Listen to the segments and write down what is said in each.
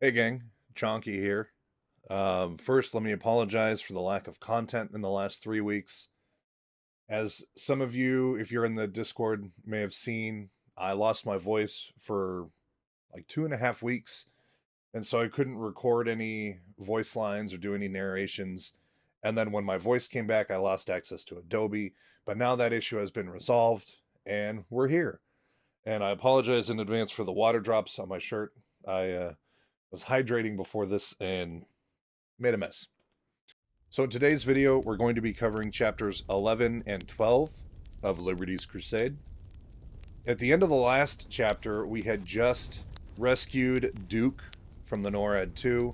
Hey gang, Chonky here. First, let me apologize for the lack of content in the last 3 weeks. As some of you, if you're in the Discord, may have seen, I lost my voice for like 2.5 weeks, and so I couldn't record any voice lines or do any narrations. And then when my voice came back, I lost access to Adobe. But now that issue has been resolved, and we're here. And I apologize in advance for the water drops on my shirt. I was hydrating before this and made a mess. So in today's video, we're going to be covering chapters 11 and 12 of Liberty's Crusade. At the end of the last chapter, we had just rescued Duke from the NORAD 2,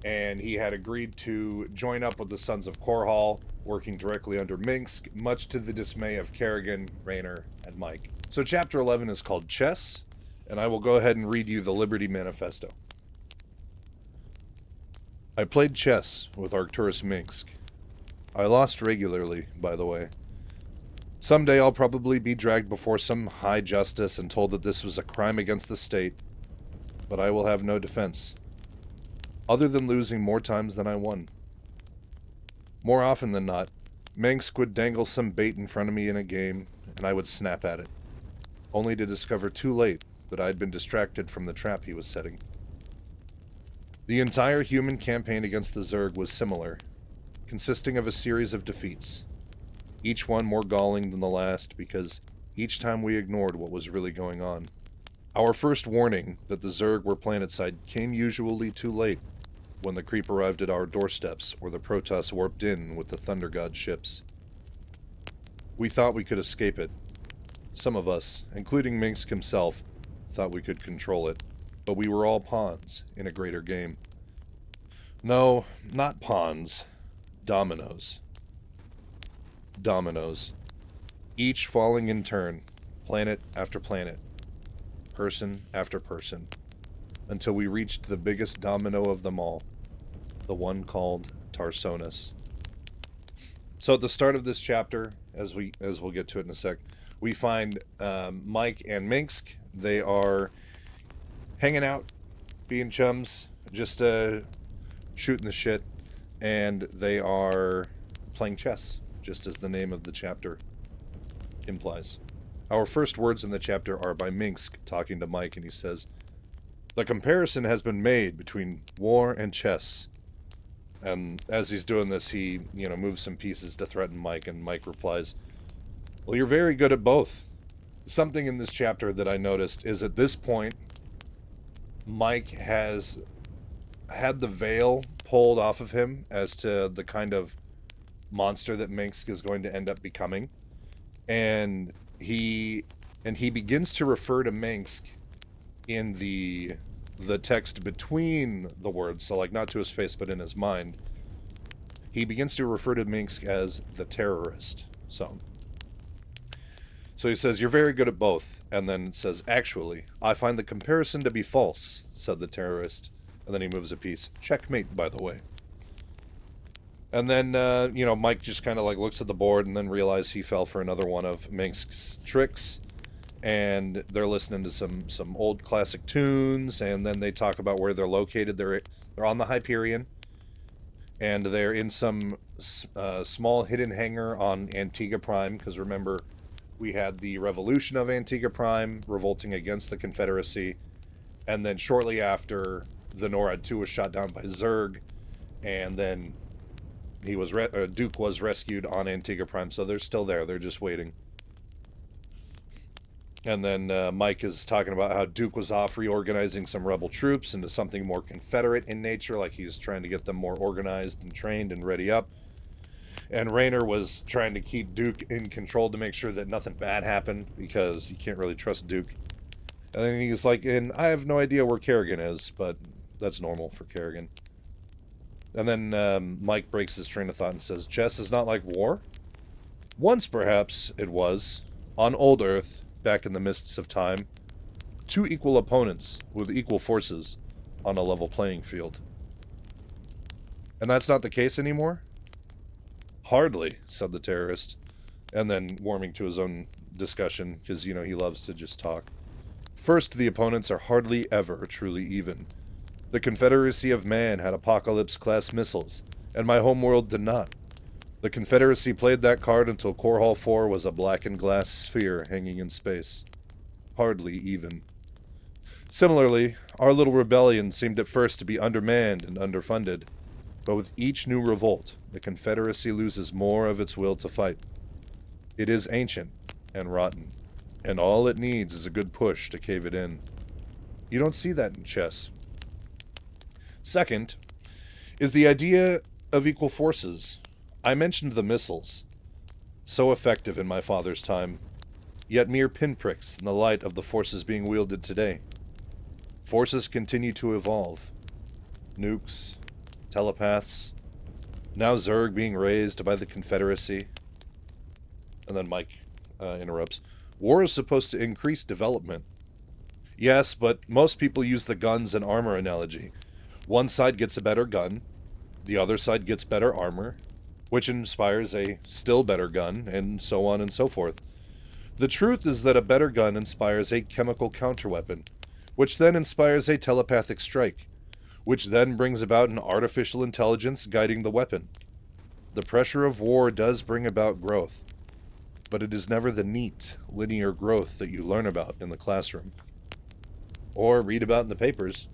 and he had agreed to join up with the Sons of Korhal, working directly under Minsk, much to the dismay of Kerrigan, Rayner, and Mike. So chapter 11 is called Chess, and I will go ahead and read you the Liberty Manifesto. I played chess with Arcturus Minsk. I lost regularly, by the way. Someday I'll probably be dragged before some high justice and told that this was a crime against the state, but I will have no defense, other than losing more times than I won. More often than not, Minsk would dangle some bait in front of me in a game, and I would snap at it, only to discover too late that I had been distracted from the trap he was setting. The entire human campaign against the Zerg was similar, consisting of a series of defeats, each one more galling than the last because each time we ignored what was really going on. Our first warning that the Zerg were planetside came usually too late, when the creep arrived at our doorsteps or the Protoss warped in with the Thunder God ships. We thought we could escape it. Some of us, including Minsk himself, thought we could control it. But we were all pawns in a greater game. No, not pawns. Dominoes. Dominoes. Each falling in turn, planet after planet, person after person, until we reached the biggest domino of them all, the one called Tarsonis. So at the start of this chapter, as we'll get to it in a sec, we find Mike and Minsk. They are hanging out, being chums, just shooting the shit, and they are playing chess, just as the name of the chapter implies. Our first words in the chapter are by Minsk talking to Mike, and he says, "The comparison has been made between war and chess." And as he's doing this, he, moves some pieces to threaten Mike, and Mike replies, "Well, you're very good at both." Something in this chapter that I noticed is at this point, Mike has had the veil pulled off of him as to the kind of monster that Minsk is going to end up becoming. And he begins to refer to Minsk in the text between the words, so like not to his face but in his mind. He begins to refer to Minsk as the terrorist. So he says, "You're very good at both." And then it says, "Actually, I find the comparison to be false," said the terrorist. And then he moves a piece. Checkmate, by the way. And then, Mike just kind of like looks at the board and then realizes he fell for another one of Minsk's tricks. And they're listening to some old classic tunes. And then they talk about where they're located. They're on the Hyperion. And they're in some small hidden hangar on Antiga Prime. Because remember, we had the revolution of Antiga Prime revolting against the Confederacy, and then shortly after, the NORAD 2 was shot down by Zerg, and then he was Duke was rescued on Antiga Prime, so they're still there. They're just waiting. And then Mike is talking about how Duke was off reorganizing some rebel troops into something more Confederate in nature, like he's trying to get them more organized and trained and ready up. And Rayner was trying to keep Duke in control to make sure that nothing bad happened, because you can't really trust Duke. And then he's like, and I have no idea where Kerrigan is, but that's normal for Kerrigan. And then Mike breaks his train of thought and says, "Chess is not like war? Once, perhaps, it was. On old Earth, back in the mists of time. Two equal opponents with equal forces on a level playing field. And that's not the case anymore?" "Hardly," said the terrorist, and then warming to his own discussion, because, he loves to just talk. "First, the opponents are hardly ever truly even. The Confederacy of Man had Apocalypse-class missiles, and my homeworld did not. The Confederacy played that card until Korhal 4 was a blackened glass sphere hanging in space. Hardly even. Similarly, our little rebellion seemed at first to be undermanned and underfunded, but with each new revolt, the Confederacy loses more of its will to fight. It is ancient and rotten, and all it needs is a good push to cave it in. You don't see that in chess. Second, is the idea of equal forces. I mentioned the missiles. So effective in my father's time, yet mere pinpricks in the light of the forces being wielded today. Forces continue to evolve. Nukes, telepaths, now Zerg being raised by the Confederacy. And then Mike interrupts. War is supposed to increase development. Yes, but most people use the guns and armor analogy. One side gets a better gun, the other side gets better armor, which inspires a still better gun, and so on and so forth. The truth is that a better gun inspires a chemical counterweapon, which then inspires a telepathic strike, which then brings about an artificial intelligence guiding the weapon. The pressure of war does bring about growth, but it is never the neat, linear growth that you learn about in the classroom, or read about in the papers.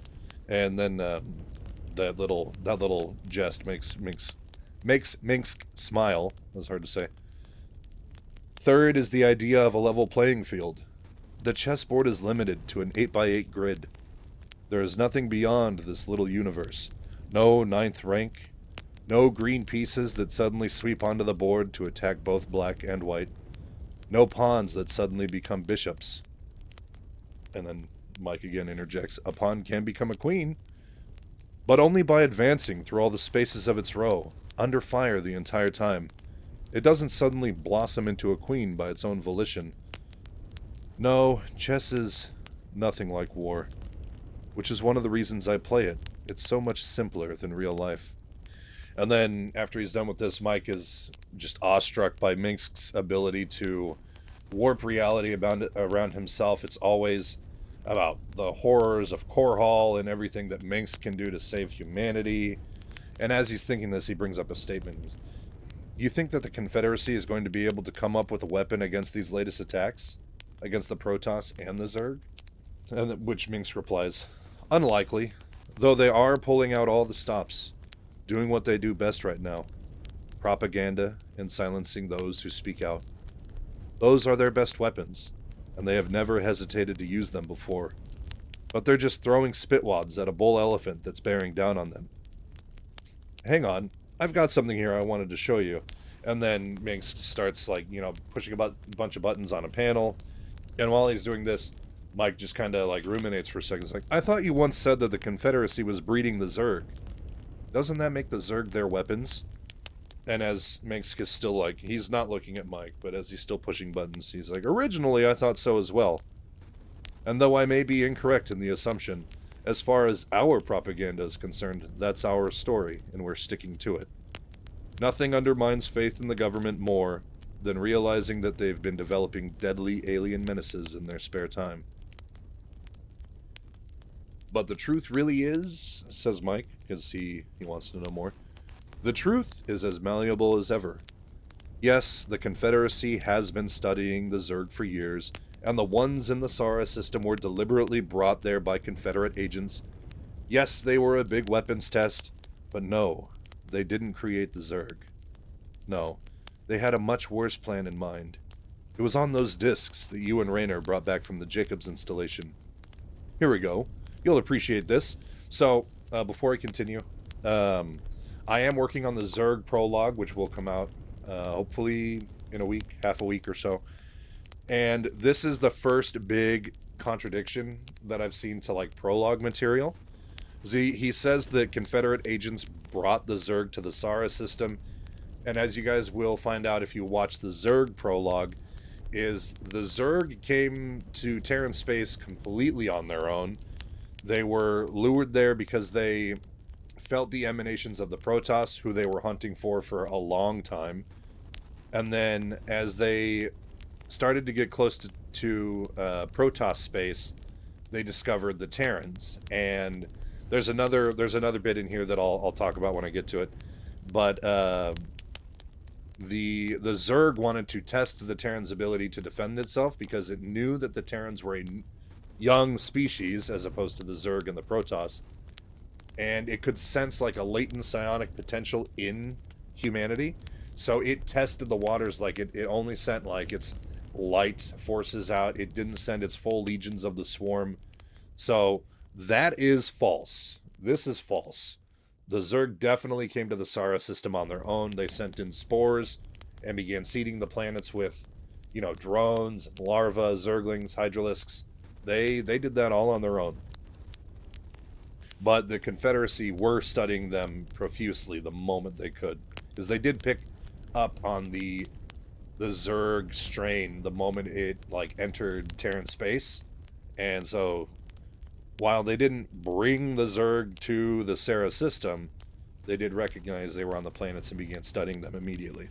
And then that little jest makes Minsk smile. That was hard to say. Third is the idea of a level playing field. The chessboard is limited to an 8x8 grid. There is nothing beyond this little universe. No ninth rank. No green pieces that suddenly sweep onto the board to attack both black and white. No pawns that suddenly become bishops. And then Mike again interjects, a pawn can become a queen, but only by advancing through all the spaces of its row, under fire the entire time. It doesn't suddenly blossom into a queen by its own volition. No, chess is nothing like war, which is one of the reasons I play it. It's so much simpler than real life. And then, after he's done with this, Mike is just awestruck by Minsk's ability to warp reality around himself. It's always about the horrors of Korhal and everything that Minsk can do to save humanity. And as he's thinking this, he brings up a statement. You think that the Confederacy is going to be able to come up with a weapon against these latest attacks? Against the Protoss and the Zerg? And which Minsk replies, unlikely, though they are pulling out all the stops, doing what they do best right now. Propaganda and silencing those who speak out. Those are their best weapons, and they have never hesitated to use them before. But they're just throwing spitwads at a bull elephant that's bearing down on them. Hang on, I've got something here I wanted to show you. And then Minsk starts, pushing a bunch of buttons on a panel. And while he's doing this, Mike just kind of, ruminates for a second. He's like, I thought you once said that the Confederacy was breeding the Zerg. Doesn't that make the Zerg their weapons? And as Minsk is still, he's not looking at Mike, but as he's still pushing buttons, he's like, originally I thought so as well. And though I may be incorrect in the assumption, as far as our propaganda is concerned, that's our story, and we're sticking to it. Nothing undermines faith in the government more than realizing that they've been developing deadly alien menaces in their spare time. But the truth really is, says Mike, because he wants to know more, the truth is as malleable as ever. Yes, the Confederacy has been studying the Zerg for years, and the ones in the Sara system were deliberately brought there by Confederate agents. Yes, they were a big weapons test, but no, they didn't create the Zerg. No, they had a much worse plan in mind. It was on those discs that you and Raynor brought back from the Jacobs installation. Here we go. You'll appreciate this. So, before I continue, I am working on the Zerg prologue, which will come out hopefully in a week, half a week or so. And this is the first big contradiction that I've seen to prologue material. He says that Confederate agents brought the Zerg to the Sara system, and as you guys will find out if you watch the Zerg prologue, is the Zerg came to Terran space completely on their own. They were lured there because they felt the emanations of the Protoss, who they were hunting for a long time. And then as they started to get close to Protoss space, they discovered the Terrans. And There's another bit in here that I'll talk about when I get to it. But the Zerg wanted to test the Terran's ability to defend itself because it knew that the Terrans were a young species as opposed to the Zerg and the Protoss, and it could sense like a latent psionic potential in humanity. So it tested the waters. Like it only sent like its light forces out. It didn't send its full legions of the swarm. So that is false. This is false. The Zerg definitely came to the Sara system on their own. They sent in spores and began seeding the planets with, you know, drones, larvae, Zerglings, Hydralisks. They did that all on their own. But the Confederacy were studying them profusely the moment they could, because they did pick up on the Zerg strain the moment it like entered Terran space. And so while they didn't bring the Zerg to the Sara system, they did recognize they were on the planets and began studying them immediately.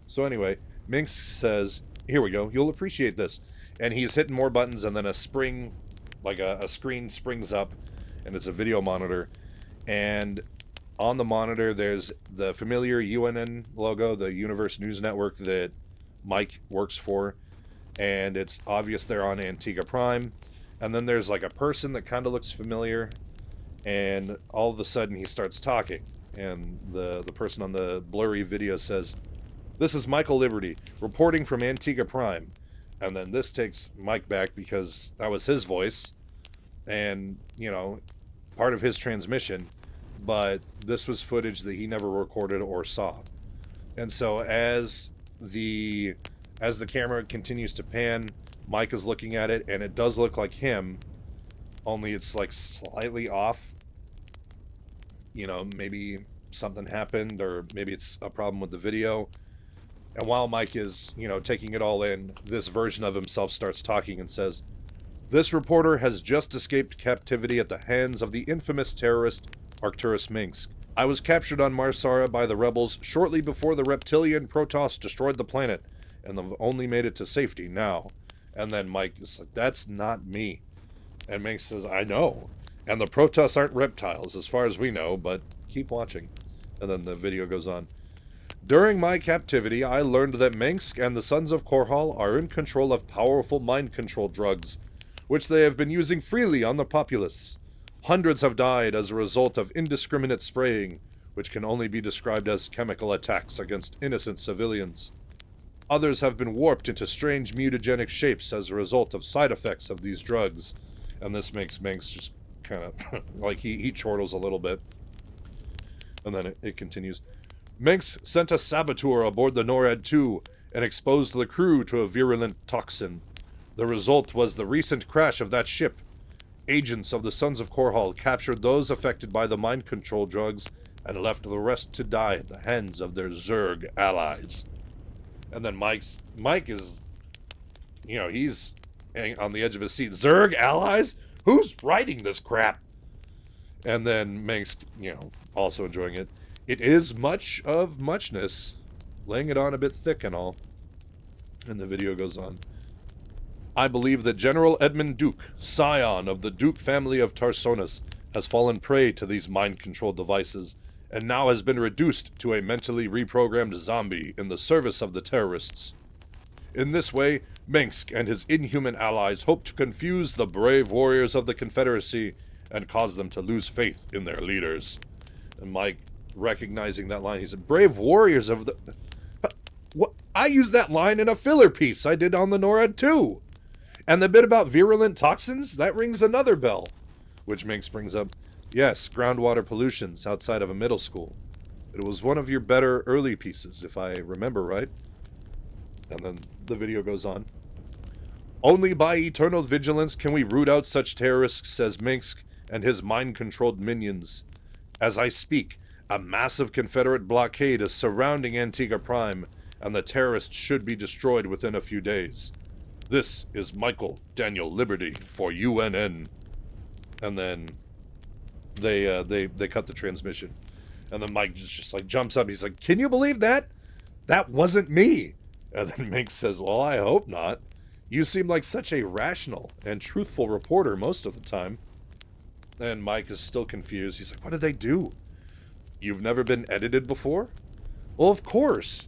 So anyway, Minx says, here we go, you'll appreciate this. And he's hitting more buttons, and then a spring, like a screen springs up, and it's a video monitor. And on the monitor, there's the familiar UNN logo, the Universe News Network that Mike works for. And it's obvious they're on Antiga Prime. And then there's like a person that kind of looks familiar. And all of a sudden he starts talking. And the person on the blurry video says, "This is Michael Liberty, reporting from Antiga Prime." And then this takes Mike back because that was his voice. And, you know, part of his transmission. But this was footage that he never recorded or saw. And so as the camera continues to pan, Mike is looking at it, and it does look like him, only it's like slightly off. You know, maybe something happened, or maybe it's a problem with the video. And while Mike is, you know, taking it all in, this version of himself starts talking and says, "This reporter has just escaped captivity at the hands of the infamous terrorist Arcturus Minsk. I was captured on Marsara by the rebels shortly before the reptilian Protoss destroyed the planet, and have only made it to safety now." And then Mike is like, "That's not me." And Minsk says, "I know. And the Protoss aren't reptiles, as far as we know, but keep watching." And then the video goes on. "During my captivity, I learned that Minsk and the Sons of Korhal are in control of powerful mind control drugs, which they have been using freely on the populace. Hundreds have died as a result of indiscriminate spraying, which can only be described as chemical attacks against innocent civilians. Others have been warped into strange mutagenic shapes as a result of side effects of these drugs." And this makes Minx just kind of, like, he chortles a little bit. And then it continues. "Minx sent a saboteur aboard the NORAD-2 and exposed the crew to a virulent toxin. The result was the recent crash of that ship. Agents of the Sons of Korhal captured those affected by the mind control drugs and left the rest to die at the hands of their Zerg allies." And then Mike is, you know, he's on the edge of his seat. "Zerg allies? Who's writing this crap?" And then Minx, you know, also enjoying it. "It is much of muchness, laying it on a bit thick and all." And the video goes on. "I believe that General Edmund Duke, scion of the Duke family of Tarsonis, has fallen prey to these mind-controlled devices, and now has been reduced to a mentally reprogrammed zombie in the service of the terrorists. In this way, Minsk and his inhuman allies hope to confuse the brave warriors of the Confederacy and cause them to lose faith in their leaders." And Mike, recognizing that line, he said, "Brave warriors of the..." What? I used that line in a filler piece I did on the NORAD too. And the bit about virulent toxins, that rings another bell. Which Minx brings up, "Yes, groundwater pollutions outside of a middle school. It was one of your better early pieces, if I remember right." And then the video goes on. "Only by eternal vigilance can we root out such terrorists," says Minsk and his mind-controlled minions. "As I speak, a massive Confederate blockade is surrounding Antiga Prime, and the terrorists should be destroyed within a few days. This is Michael Daniel Liberty for UNN." And then they cut the transmission. And then Mike just like jumps up. He's like, "Can you believe that? That wasn't me." And then Minx says, "Well, I hope not. You seem like such a rational and truthful reporter most of the time." And Mike is still confused. He's like, what did they do? You've never been edited before? Well, of course.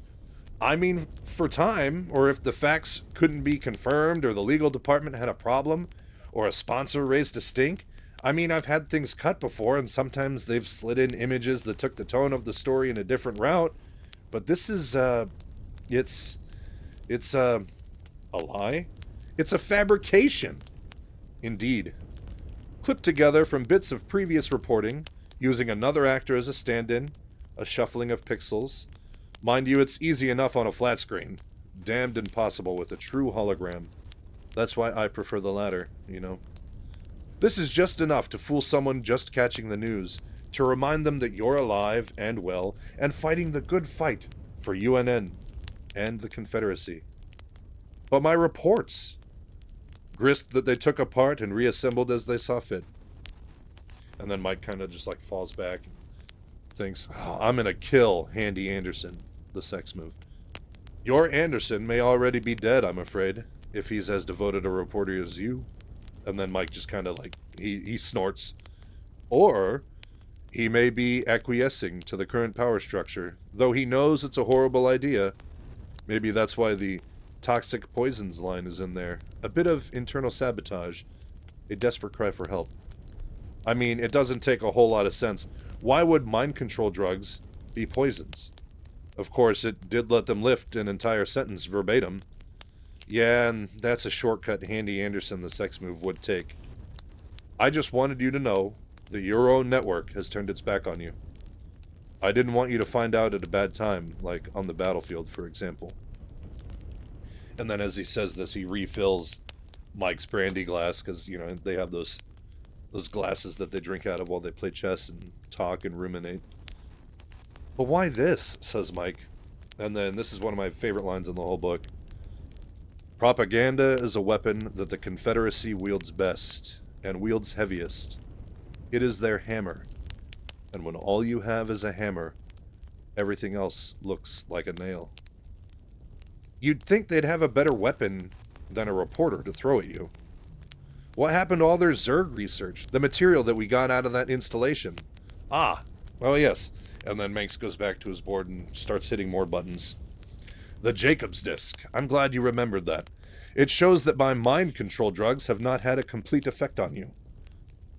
I mean, for time, or if the facts couldn't be confirmed, or the legal department had a problem, or a sponsor raised a stink. I mean, I've had things cut before, and sometimes they've slid in images that took the tone of the story in a different route. But this is, it's a lie? It's a fabrication. Indeed. Clipped together from bits of previous reporting, using another actor as a stand-in, a shuffling of pixels. Mind you, it's easy enough on a flat screen. Damned impossible with a true hologram. That's why I prefer the latter, you know. This is just enough to fool someone just catching the news, to remind them that you're alive and well, and fighting the good fight for UNN and the Confederacy. But my reports, grist that they took apart and reassembled as they saw fit. And then Mike kind of just like falls back and thinks, oh, I'm gonna kill Handy Anderson, the sex move. Your Anderson may already be dead, I'm afraid, if he's as devoted a reporter as you. And then Mike just kind of like, he snorts. Or he may be acquiescing to the current power structure, though he knows it's a horrible idea. Maybe that's why the toxic poisons line is in there. A bit of internal sabotage. A desperate cry for help. I mean, it doesn't take a whole lot of sense. Why would mind control drugs be poisons? Of course, it did let them lift an entire sentence verbatim. Yeah, and that's a shortcut Handy Anderson, the sex move, would take. I just wanted you to know that your own network has turned its back on you. I didn't want you to find out at a bad time, like on the battlefield, for example. And then as he says this, he refills Mike's brandy glass, because, you know, they have those glasses that they drink out of while they play chess and talk and ruminate. But why this, says Mike. And then this is one of my favorite lines in the whole book. Propaganda is a weapon that the Confederacy wields best, and wields heaviest. It is their hammer. And when all you have is a hammer, everything else looks like a nail. You'd think they'd have a better weapon than a reporter to throw at you. What happened to all their Zerg research? The material that we got out of that installation? Ah, oh yes. And then Manx goes back to his board and starts hitting more buttons. The Jacob's Disc. I'm glad you remembered that. It shows that my mind control drugs have not had a complete effect on you.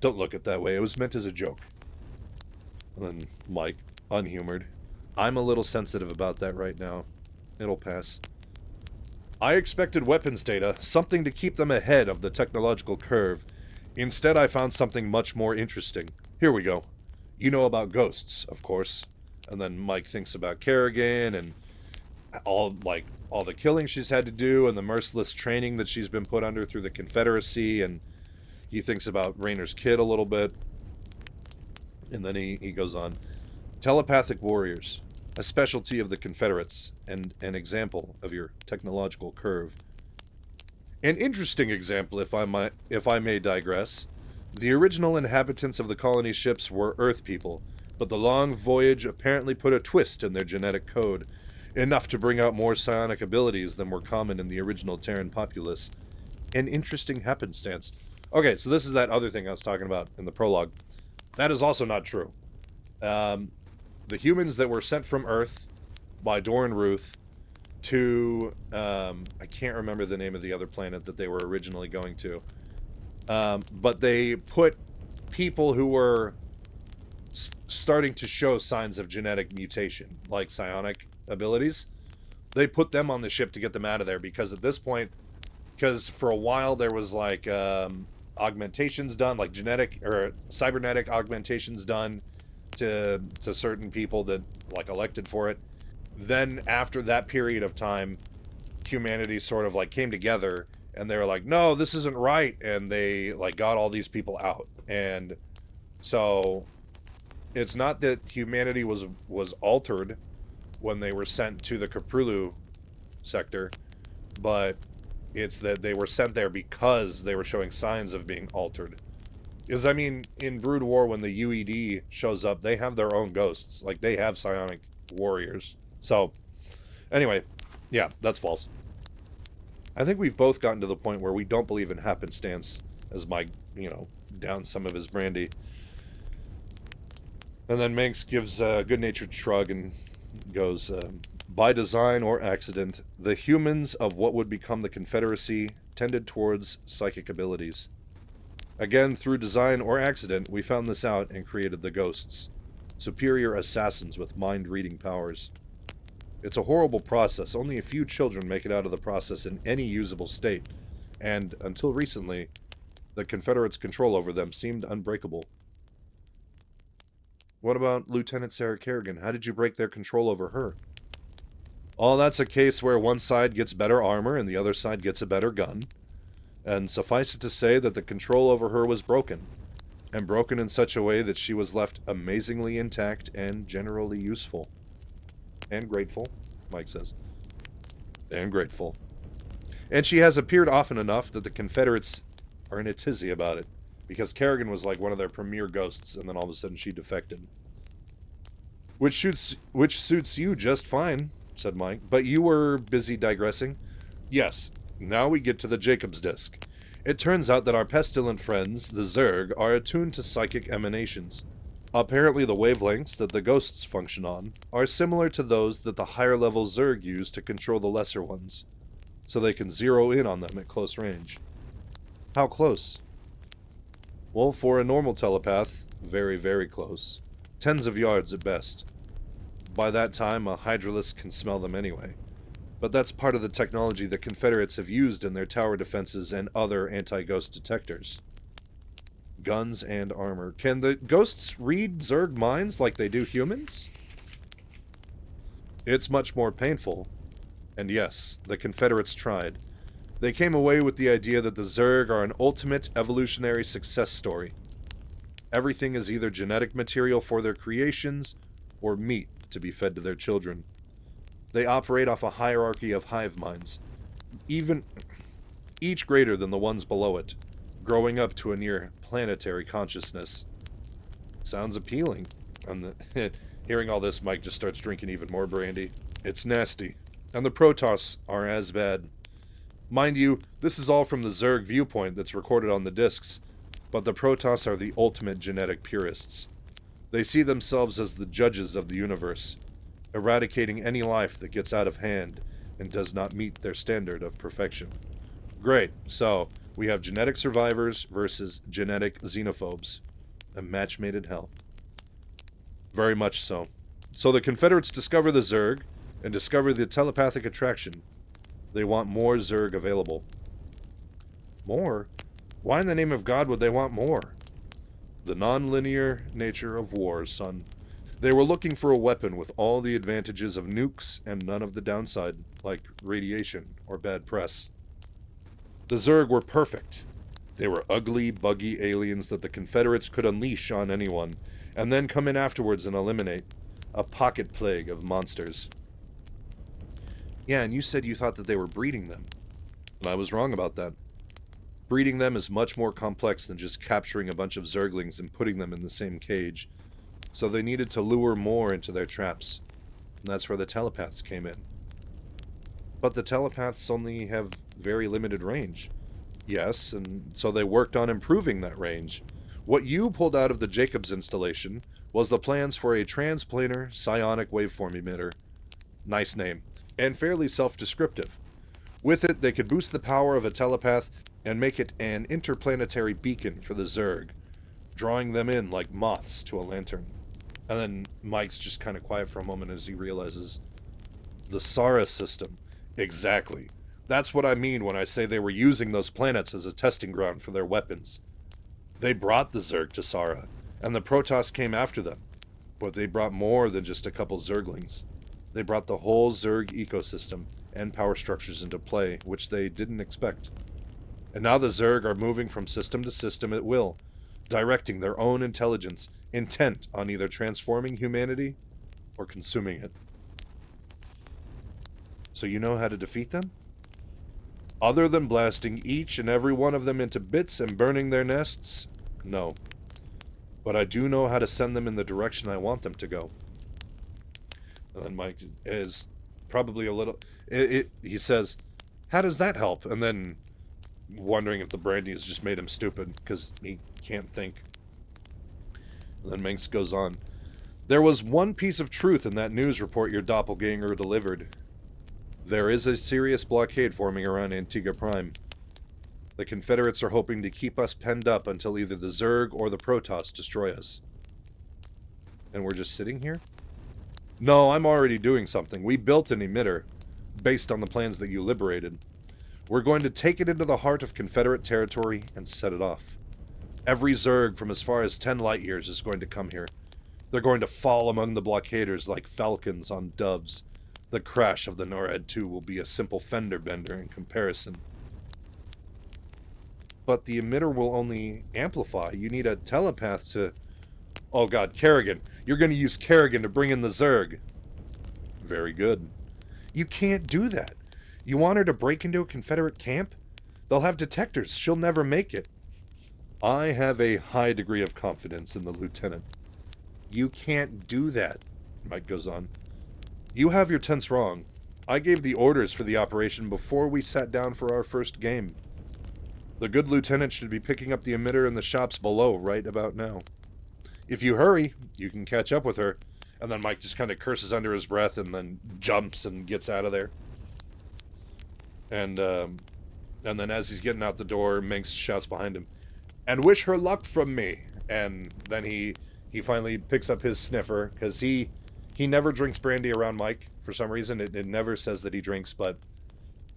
Don't look it that way. It was meant as a joke. And then Mike, unhumored. I'm a little sensitive about that right now. It'll pass. I expected weapons data, something to keep them ahead of the technological curve. Instead, I found something much more interesting. Here we go. You know about ghosts, of course. And then Mike thinks about Kerrigan and all the killing she's had to do and the merciless training that she's been put under through the Confederacy, and he thinks about Raynor's kid a little bit. And then he goes on. Telepathic warriors, a specialty of the Confederates, and an example of your technological curve. An interesting example, if I may digress. The original inhabitants of the colony ships were Earth people, but the long voyage apparently put a twist in their genetic code, enough to bring out more psionic abilities than were common in the original Terran populace. An interesting happenstance. Okay, so this is that other thing I was talking about in the prologue. That is also not true. The humans that were sent from Earth by Doran Ruth to, I can't remember the name of the other planet that they were originally going to, but they put people who were starting to show signs of genetic mutation, like psionic abilities. They put them on the ship to get them out of there, because at this point, because for a while there was like augmentations done, like genetic or cybernetic augmentations done to certain people that like elected for it. Then after that period of time, humanity sort of like came together and they were like, no, this isn't right, and they like got all these people out. And so it's not that humanity was altered when they were sent to the Caprulu sector, but it's that they were sent there because they were showing signs of being altered. Because, I mean, in Brood War, when the UED shows up, they have their own ghosts. Like, they have psionic warriors. So, anyway, yeah, that's false. I think we've both gotten to the point where we don't believe in happenstance, as Mike, down some of his brandy. And then Manx gives a good-natured shrug and goes, by design or accident, the humans of what would become the Confederacy tended towards psychic abilities. Again, through design or accident, we found this out and created the Ghosts, superior assassins with mind-reading powers. It's a horrible process. Only a few children make it out of the process in any usable state, and, until recently, the Confederates' control over them seemed unbreakable. What about Lieutenant Sarah Kerrigan? How did you break their control over her? Oh, that's a case where one side gets better armor and the other side gets a better gun. And suffice it to say that the control over her was broken. And broken in such a way that she was left amazingly intact and generally useful. And grateful, Mike says. And grateful. And she has appeared often enough that the Confederates are in a tizzy about it. Because Kerrigan was like one of their premier ghosts, and then all of a sudden she defected. Which suits you just fine, said Mike. But you were busy digressing. Yes, now we get to the Jacob's Disc. It turns out that our pestilent friends, the Zerg, are attuned to psychic emanations. Apparently the wavelengths that the ghosts function on are similar to those that the higher-level Zerg use to control the lesser ones, so they can zero in on them at close range. How close? Well, for a normal telepath, very, very close. Tens of yards at best. By that time, a hydralisk can smell them anyway. But that's part of the technology the Confederates have used in their tower defenses and other anti-ghost detectors. Guns and armor. Can the ghosts read Zerg minds like they do humans? It's much more painful. And yes, the Confederates tried. They came away with the idea that the Zerg are an ultimate evolutionary success story. Everything is either genetic material for their creations, or meat to be fed to their children. They operate off a hierarchy of hive minds, each greater than the ones below it, growing up to a near planetary consciousness. Sounds appealing. Hearing all this, Mike just starts drinking even more brandy. It's nasty. And the Protoss are as bad. Mind you, this is all from the Zerg viewpoint that's recorded on the discs, but the Protoss are the ultimate genetic purists. They see themselves as the judges of the universe, eradicating any life that gets out of hand and does not meet their standard of perfection. Great, so we have genetic survivors versus genetic xenophobes. A match made in hell. Very much so. So the Confederates discover the Zerg and discover the telepathic attraction. They want more Zerg available. More? Why in the name of God would they want more? The non-linear nature of war, son. They were looking for a weapon with all the advantages of nukes and none of the downside, like radiation or bad press. The Zerg were perfect. They were ugly, buggy aliens that the Confederates could unleash on anyone, and then come in afterwards and eliminate. A pocket plague of monsters. Yeah, and you said you thought that they were breeding them. And I was wrong about that. Breeding them is much more complex than just capturing a bunch of Zerglings and putting them in the same cage. So they needed to lure more into their traps. And that's where the telepaths came in. But the telepaths only have very limited range. Yes, and so they worked on improving that range. What you pulled out of the Jacobs installation was the plans for a transplanar psionic waveform emitter. Nice name. And fairly self-descriptive. With it, they could boost the power of a telepath and make it an interplanetary beacon for the Zerg, drawing them in like moths to a lantern. And then Mike's just kind of quiet for a moment as he realizes the Sara system. Exactly. That's what I mean when I say they were using those planets as a testing ground for their weapons. They brought the Zerg to Sara, and the Protoss came after them. But they brought more than just a couple Zerglings. They brought the whole Zerg ecosystem and power structures into play, which they didn't expect. And now the Zerg are moving from system to system at will, directing their own intelligence, intent on either transforming humanity or consuming it. So you know how to defeat them? Other than blasting each and every one of them into bits and burning their nests? No. But I do know how to send them in the direction I want them to go. And then Mike is probably a little... he says, how does that help? And then wondering if the brandy has just made him stupid, because he can't think. And then Minx goes on. There was one piece of truth in that news report your doppelganger delivered. There is a serious blockade forming around Antiga Prime. The Confederates are hoping to keep us penned up until either the Zerg or the Protoss destroy us. And we're just sitting here? No, I'm already doing something. We built an emitter, based on the plans that you liberated. We're going to take it into the heart of Confederate territory and set it off. Every Zerg from as far as 10 light years is going to come here. They're going to fall among the blockaders like falcons on doves. The crash of the NORAD 2 will be a simple fender bender in comparison. But the emitter will only amplify. You need a telepath to... Oh god, Kerrigan. You're going to use Kerrigan to bring in the Zerg. Very good. You can't do that. You want her to break into a Confederate camp? They'll have detectors. She'll never make it. I have a high degree of confidence in the lieutenant. You can't do that, Mike goes on. You have your tense wrong. I gave the orders for the operation before we sat down for our first game. The good lieutenant should be picking up the emitter in the shops below right about now. If you hurry, you can catch up with her. And then Mike just kind of curses under his breath and then jumps and gets out of there. And then as he's getting out the door, Minx shouts behind him, "And wish her luck from me." And then he finally picks up his sniffer, because he never drinks brandy around Mike for some reason. It never says that he drinks, but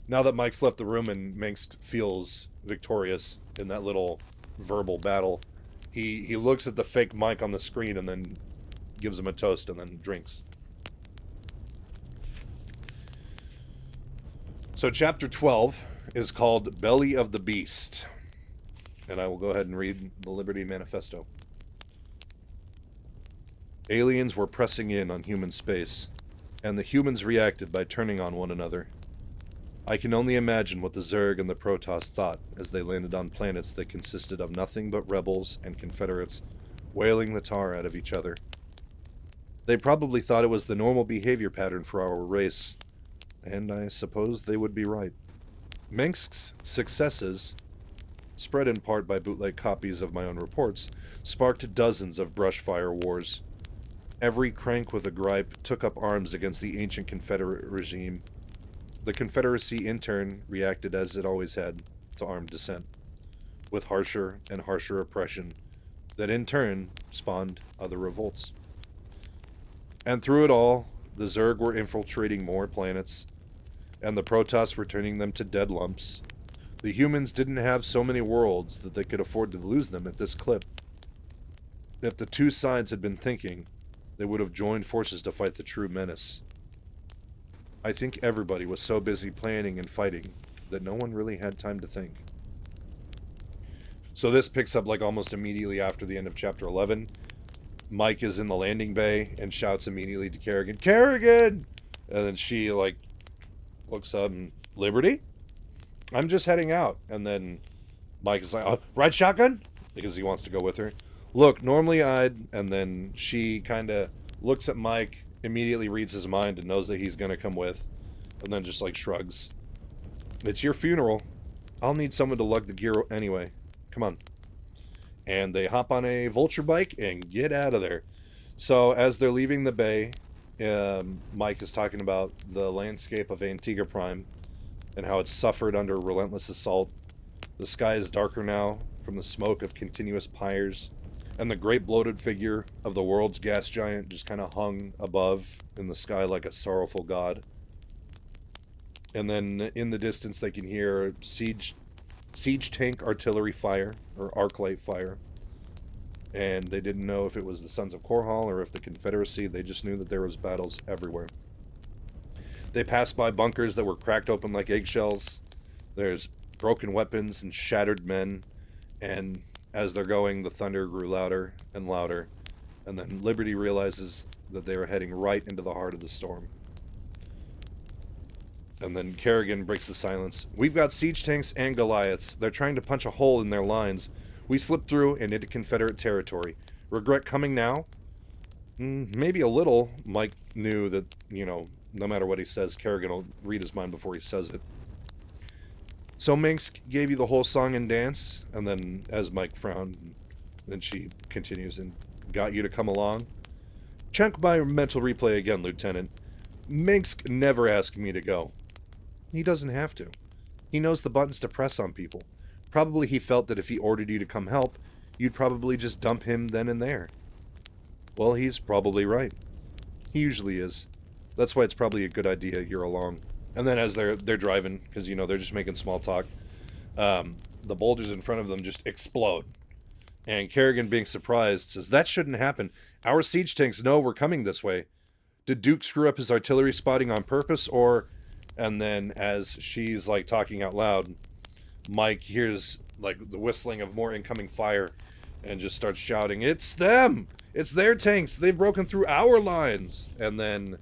now that Mike's left the room and Minx feels victorious in that little verbal battle, he looks at the fake Mike on the screen and then gives him a toast and then drinks. So chapter 12 is called Belly of the Beast. And I will go ahead and read the Liberty Manifesto. Aliens were pressing in on human space, and the humans reacted by turning on one another. I can only imagine what the Zerg and the Protoss thought as they landed on planets that consisted of nothing but rebels and Confederates wailing the tar out of each other. They probably thought it was the normal behavior pattern for our race, and I suppose they would be right. Minsk's successes, spread in part by bootleg copies of my own reports, sparked dozens of brushfire wars. Every crank with a gripe took up arms against the ancient Confederate regime. The Confederacy, in turn, reacted as it always had, to armed dissent, with harsher and harsher oppression that in turn spawned other revolts. And through it all, the Zerg were infiltrating more planets, and the Protoss were turning them to dead lumps. The humans didn't have so many worlds that they could afford to lose them at this clip. If the two sides had been thinking, they would have joined forces to fight the true menace. I think everybody was so busy planning and fighting that no one really had time to think. So this picks up like almost immediately after the end of chapter 11. Mike is in the landing bay and shouts immediately to Kerrigan, "Kerrigan!" And then she like looks up and, "Liberty? I'm just heading out." And then Mike is like, "Oh, ride shotgun?" Because he wants to go with her. "Look, normally I'd..." And then she kind of looks at Mike, immediately reads his mind and knows that he's going to come with, and then just like shrugs. "It's your funeral. I'll need someone to lug the gear anyway. Come on." And they hop on a vulture bike and get out of there. So as they're leaving the bay, Mike is talking about the landscape of Antiga Prime and how it's suffered under relentless assault. The sky is darker now from the smoke of continuous pyres, and the great bloated figure of the world's gas giant just kind of hung above in the sky like a sorrowful god. And then in the distance they can hear siege tank artillery fire, or arc light fire. And they didn't know if it was the Sons of Korhal or if the Confederacy. They just knew that there was battles everywhere. They passed by bunkers that were cracked open like eggshells. There's broken weapons and shattered men. And as they're going, the thunder grew louder and louder. And then Liberty realizes that they were heading right into the heart of the storm. And then Kerrigan breaks the silence. "We've got siege tanks and Goliaths. They're trying to punch a hole in their lines. We slipped through and into Confederate territory. Regret coming now?" Maybe a little. Mike knew that, no matter what he says, Kerrigan will read his mind before he says it. So Minsk gave you the whole song and dance, and then as Mike frowned, then she continues and got you to come along. Check my mental replay again, Lieutenant. Minsk never asked me to go. He doesn't have to. He knows the buttons to press on people. Probably he felt that if he ordered you to come help, you'd probably just dump him then and there. Well, he's probably right. He usually is. That's why it's probably a good idea you're along. And then as they're driving, because, you know, they're just making small talk, the boulders in front of them just explode. And Kerrigan, being surprised, says, that shouldn't happen. Our siege tanks know we're coming this way. Did Duke screw up his artillery spotting on purpose, or... And then as she's, like, talking out loud, Mike hears, like, the whistling of more incoming fire and just starts shouting, it's them! It's their tanks! They've broken through our lines! And then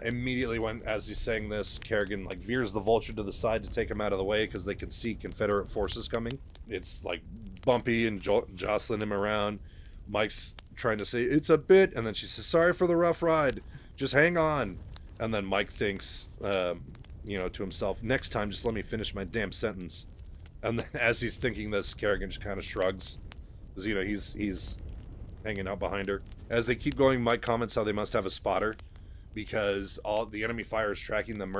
immediately when, as he's saying this, Kerrigan, like, veers the Vulture to the side to take him out of the way because they can see Confederate forces coming. It's, like, bumpy and jostling him around. Mike's trying to say, it's a bit, and then she says, sorry for the rough ride. Just hang on. And then Mike thinks, you know, to himself, next time, just let me finish my damn sentence. And then as he's thinking this, Kerrigan just kind of shrugs. Because, you know, he's hanging out behind her. As they keep going, Mike comments how they must have a spotter. Because all the enemy fire is tracking them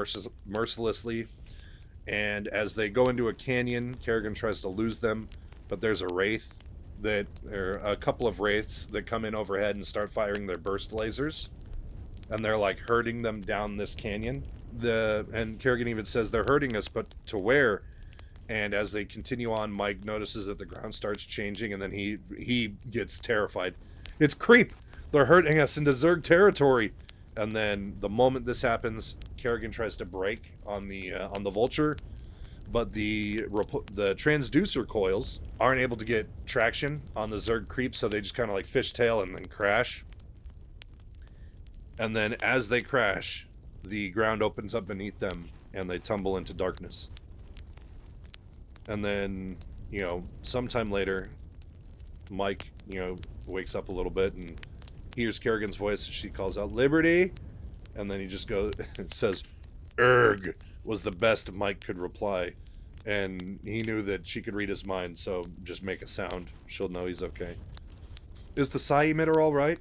mercilessly. And as they go into a canyon, Kerrigan tries to lose them. But there's a wraith there are a couple of wraiths that come in overhead and start firing their burst lasers. And they're like herding them down this canyon. And Kerrigan even says they're herding us, but to where? And as they continue on, Mike notices that the ground starts changing, and then he gets terrified. It's creep! They're herding us into Zerg territory! And then the moment this happens, Kerrigan tries to brake on the Vulture, but the transducer coils aren't able to get traction on the Zerg creep, so they just kind of like fishtail and then crash. And then as they crash, the ground opens up beneath them, and they tumble into darkness. And then, you know, sometime later, Mike, you know, wakes up a little bit and hears Kerrigan's voice, and she calls out, Liberty! And then he just goes, says, Erg, was the best Mike could reply. And he knew that she could read his mind, so just make a sound. She'll know he's okay. Is the psi emitter all right?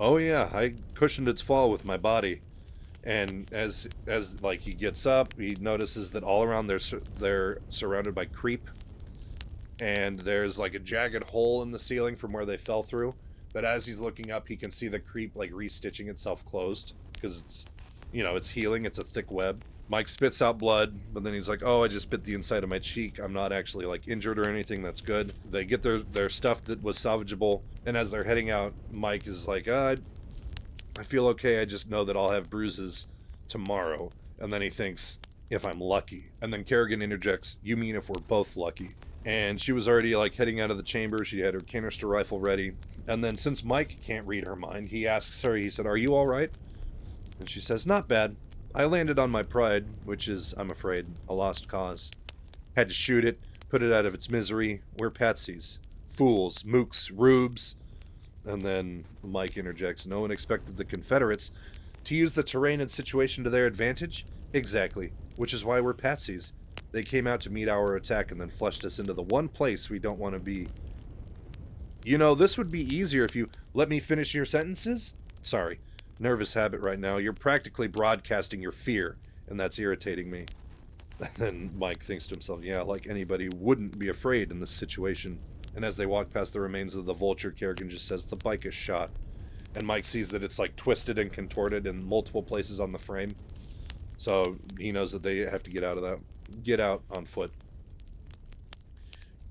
Oh yeah, I cushioned its fall with my body. And as like he gets up, he notices that all around they're surrounded by creep. And there's like a jagged hole in the ceiling from where they fell through. But as he's looking up, he can see the creep like restitching itself closed. Because it's, you know, it's healing, it's a thick web. Mike spits out blood, but then he's like, oh, I just bit the inside of my cheek. I'm not actually, like, injured or anything. That's good. They get their stuff that was salvageable, and as they're heading out, Mike is like, I feel okay. I just know that I'll have bruises tomorrow. And then he thinks, if I'm lucky. And then Kerrigan interjects, you mean if we're both lucky. And she was already, like, heading out of the chamber. She had her canister rifle ready. And then since Mike can't read her mind, he asks her, he said, are you all right? And she says, not bad. I landed on my pride, which is, I'm afraid, a lost cause. Had to shoot it, put it out of its misery. We're patsies. Fools, mooks, rubes. And then Mike interjects, no one expected the Confederates to use the terrain and situation to their advantage? Exactly, which is why we're patsies. They came out to meet our attack and then flushed us into the one place we don't want to be. You know, this would be easier if you let me finish your sentences? Sorry. Nervous habit right now. You're practically broadcasting your fear, and that's irritating me. And then Mike thinks to himself, yeah, like anybody wouldn't be afraid in this situation. And as they walk past the remains of the Vulture, Kerrigan just says, the bike is shot. And Mike sees that it's like twisted and contorted in multiple places on the frame. So he knows that they have to get out of that. Get out on foot.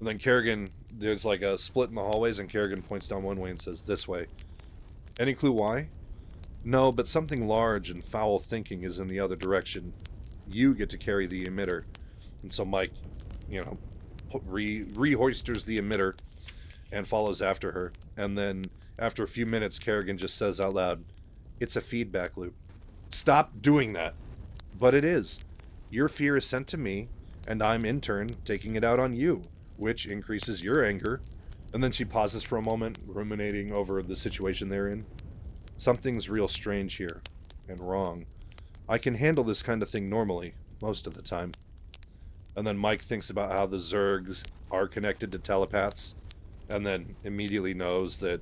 And then Kerrigan, there's like a split in the hallways, and Kerrigan points down one way and says, this way. Any clue why? No, but something large and foul thinking is in the other direction. You get to carry the emitter. And so Mike, you know, rehoisters the emitter and follows after her. And then after a few minutes, Kerrigan just says out loud, it's a feedback loop. Stop doing that. But it is. Your fear is sent to me, and I'm in turn taking it out on you, which increases your anger. And then she pauses for a moment, ruminating over the situation they're in. Something's real strange here, and wrong. I can handle this kind of thing normally, most of the time. And then Mike thinks about how the Zergs are connected to telepaths, and then immediately knows that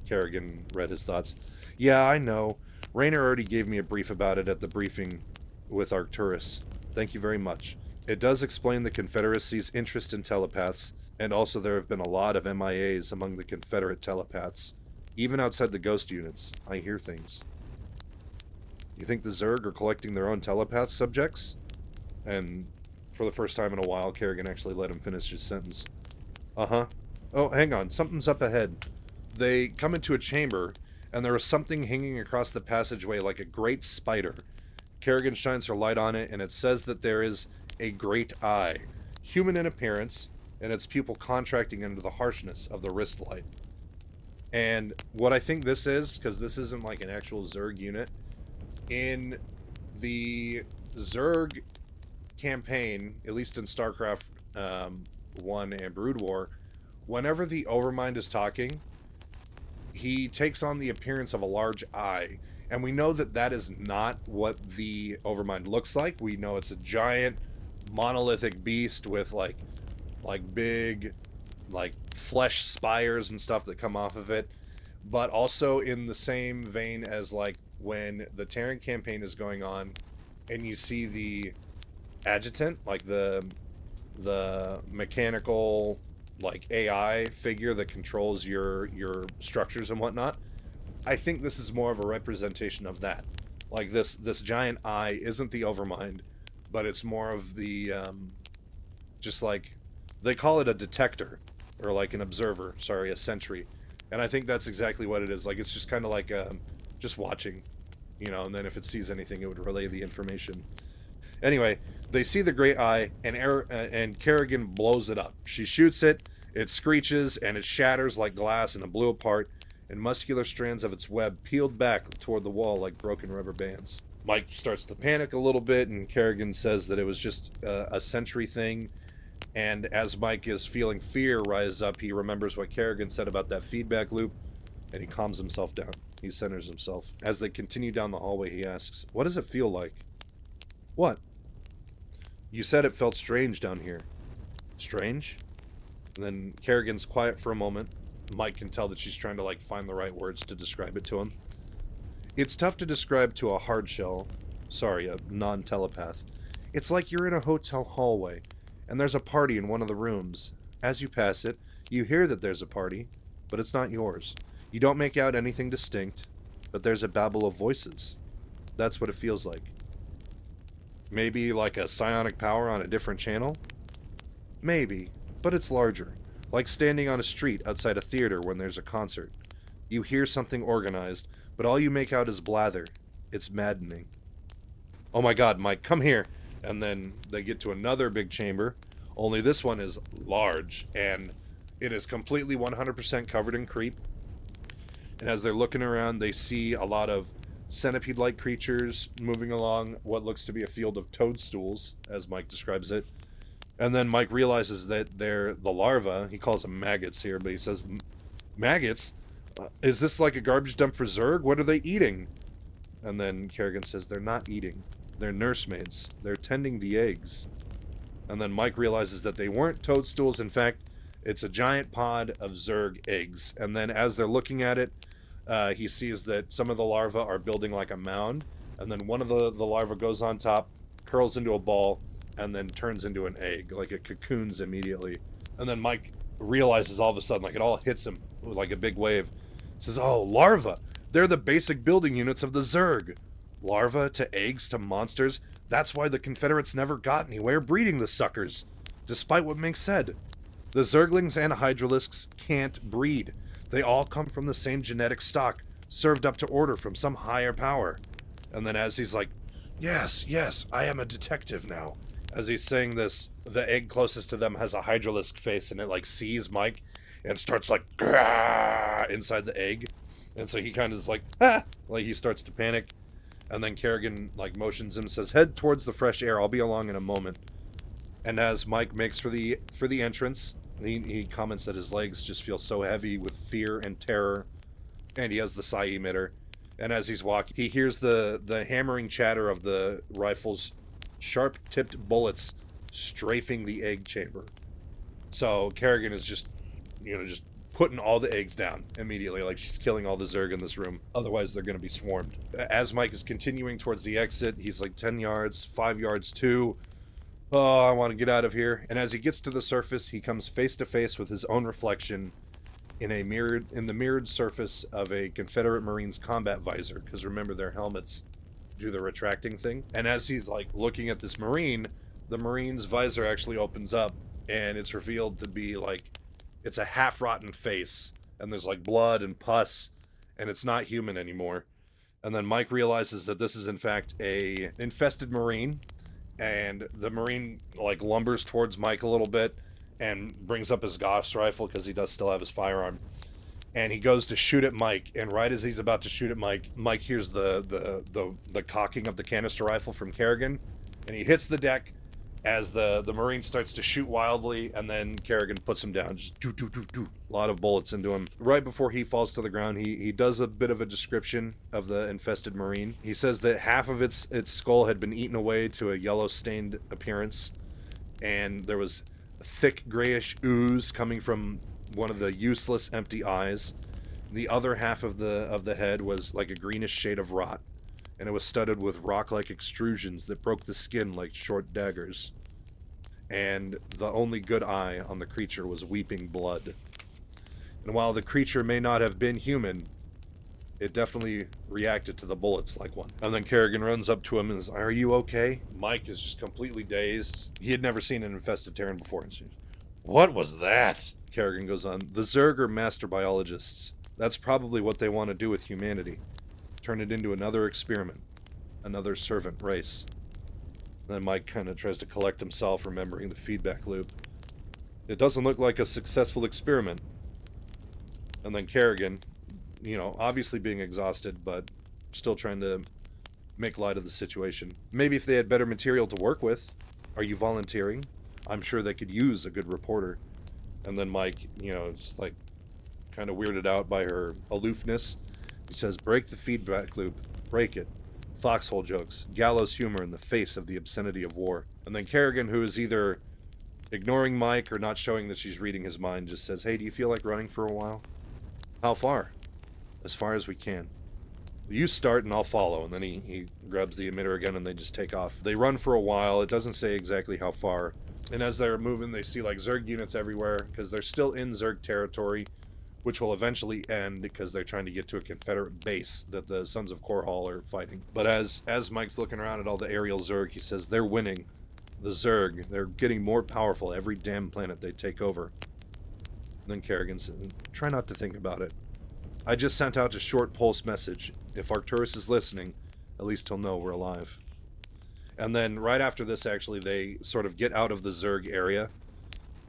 Kerrigan read his thoughts. Yeah, I know. Raynor already gave me a brief about it at the briefing with Arcturus. Thank you very much. It does explain the Confederacy's interest in telepaths, and also there have been a lot of MIAs among the Confederate telepaths. Even outside the ghost units, I hear things. You think the Zerg are collecting their own telepath subjects? And for the first time in a while, Kerrigan actually let him finish his sentence. Uh-huh. Oh, hang on. Something's up ahead. They come into a chamber, and there is something hanging across the passageway like a great spider. Kerrigan shines her light on it, and it says that there is a great eye, human in appearance, and its pupil contracting under the harshness of the wrist light. And what I think this is, because this isn't like an actual Zerg unit, in the Zerg campaign, at least in Starcraft 1 and Brood War, whenever the Overmind is talking, he takes on the appearance of a large eye. And we know that that is not what the Overmind looks like. We know it's a giant monolithic beast with like big like flesh spires and stuff that come off of it. But also in the same vein as like when the Terran campaign is going on and you see the adjutant, like the mechanical like AI figure that controls your structures and whatnot. I think this is more of a representation of that. Like this giant eye isn't the Overmind, but it's more of the just like they call it a detector or like an observer, sorry, a sentry. And I think that's exactly what it is. Like it's just kind of like just watching, you know, and then if it sees anything it would relay the information. Anyway, they see the great eye, and Kerrigan blows it up. She shoots it, it screeches, and it shatters like glass, and it blew apart, and muscular strands of its web peeled back toward the wall like broken rubber bands. Mike starts to panic a little bit, and Kerrigan says that it was just a sentry thing, and as Mike is feeling fear rise up, he remembers what Kerrigan said about that feedback loop, and he calms himself down. He centers himself. As they continue down the hallway, he asks, "What does it feel like?" "What?" "You said it felt strange down here." "Strange?" And then Kerrigan's quiet for a moment. Mike can tell that she's trying to like find the right words to describe it to him. "It's tough to describe to a hardshell, sorry, a non-telepath. It's like you're in a hotel hallway, and there's a party in one of the rooms. As you pass it, you hear that there's a party, but it's not yours. You don't make out anything distinct, but there's a babble of voices. That's what it feels like." "Maybe like a psionic power on a different channel?" "Maybe, but it's larger. Like standing on a street outside a theater when there's a concert. You hear something organized, but all you make out is blather. It's maddening." "Oh my god, Mike, come here!" And then they get to another big chamber, only this one is large, and it is completely 100% covered in creep. And as they're looking around, they see a lot of centipede-like creatures moving along what looks to be a field of toadstools, as Mike describes it. And then Mike realizes that they're the larvae. He calls them maggots here, but he says, "Maggots? Is this like a garbage dump for Zerg? What are they eating?" And then Kerrigan says, "They're not eating. They're nursemaids. They're tending the eggs." And then Mike realizes that they weren't toadstools. In fact, it's a giant pod of Zerg eggs. And then as they're looking at it, he sees that some of the larvae are building like a mound. And then one of the larvae goes on top, curls into a ball, and then turns into an egg. Like it cocoons immediately. And then Mike realizes all of a sudden, like it all hits him like a big wave. He says, "Oh, larvae! They're the basic building units of the Zerg. Larvae to eggs to monsters. That's why the Confederates never got anywhere breeding the suckers, despite what Mink said. The Zerglings and Hydralisks can't breed. They all come from the same genetic stock, served up to order from some higher power." And then as he's like, yes, I am a detective now." As he's saying this, the egg closest to them has a Hydralisk face, and it like sees Mike and starts like inside the egg. And so he kind of is like, like he starts to panic. And then Kerrigan like motions him, says, "Head towards the fresh air. I'll be along in a moment." And as Mike makes for the entrance, he comments that his legs just feel so heavy with fear and terror. And he has the psi emitter. And as he's walking, he hears the hammering chatter of the rifle's sharp-tipped bullets strafing the egg chamber. So Kerrigan is just, just putting all the eggs down immediately, like she's killing all the Zerg in this room. Otherwise, they're going to be swarmed. As Mike is continuing towards the exit, he's like 10 yards, 5 yards, 2. Oh, I want to get out of here. And as he gets to the surface, he comes face to face with his own reflection in the mirrored surface of a Confederate Marine's combat visor. Because remember, their helmets do the retracting thing. And as he's like looking at this Marine, the Marine's visor actually opens up, and it's revealed to be like, it's a half-rotten face, and there's like blood and pus, and it's not human anymore. And then Mike realizes that this is in fact a infested Marine, and the Marine like lumbers towards Mike a little bit and brings up his Gauss rifle, because he does still have his firearm, and he goes to shoot at Mike, and right as he's about to shoot at Mike, Mike hears the cocking of the canister rifle from Kerrigan, and he hits the deck as the Marine starts to shoot wildly, and then Kerrigan puts him down. Just a lot of bullets into him. Right before he falls to the ground, he does a bit of a description of the infested Marine. He says that half of its skull had been eaten away to a yellow-stained appearance, and there was a thick grayish ooze coming from one of the useless empty eyes. The other half of the head was like a greenish shade of rot, and it was studded with rock-like extrusions that broke the skin like short daggers. And the only good eye on the creature was weeping blood. And while the creature may not have been human, it definitely reacted to the bullets like one. And then Kerrigan runs up to him and says, "Are you okay?" Mike is just completely dazed. He had never seen an infested Terran before. And she's, "What was that?" Kerrigan goes on, "The Zerg are master biologists. That's probably what they want to do with humanity. Turn it into another experiment. Another servant race." And then Mike kind of tries to collect himself, remembering the feedback loop. "It doesn't look like a successful experiment." And then Kerrigan, obviously being exhausted, but still trying to make light of the situation. "Maybe if they had better material to work with. Are you volunteering? I'm sure they could use a good reporter." And then Mike, it's like kind of weirded out by her aloofness. He says, "Break the feedback loop. Break it. Foxhole jokes, gallows humor in the face of the obscenity of war." And then Kerrigan, who is either ignoring Mike or not showing that she's reading his mind, just says, "Hey, do you feel like running for a while?" "How far?" "As far as we can. You start and I'll follow." And then he grabs the emitter again and they just take off. They run for a while. It doesn't say exactly how far. And as they're moving, they see like Zerg units everywhere, because they're still in Zerg territory, which will eventually end because they're trying to get to a Confederate base that the Sons of Korhal are fighting. But as Mike's looking around at all the aerial Zerg, he says, "They're winning. The Zerg, they're getting more powerful every damn planet they take over." And then Kerrigan said, "Try not to think about it. I just sent out a short pulse message. If Arcturus is listening, at least he'll know we're alive." And then right after this, actually, they sort of get out of the Zerg area,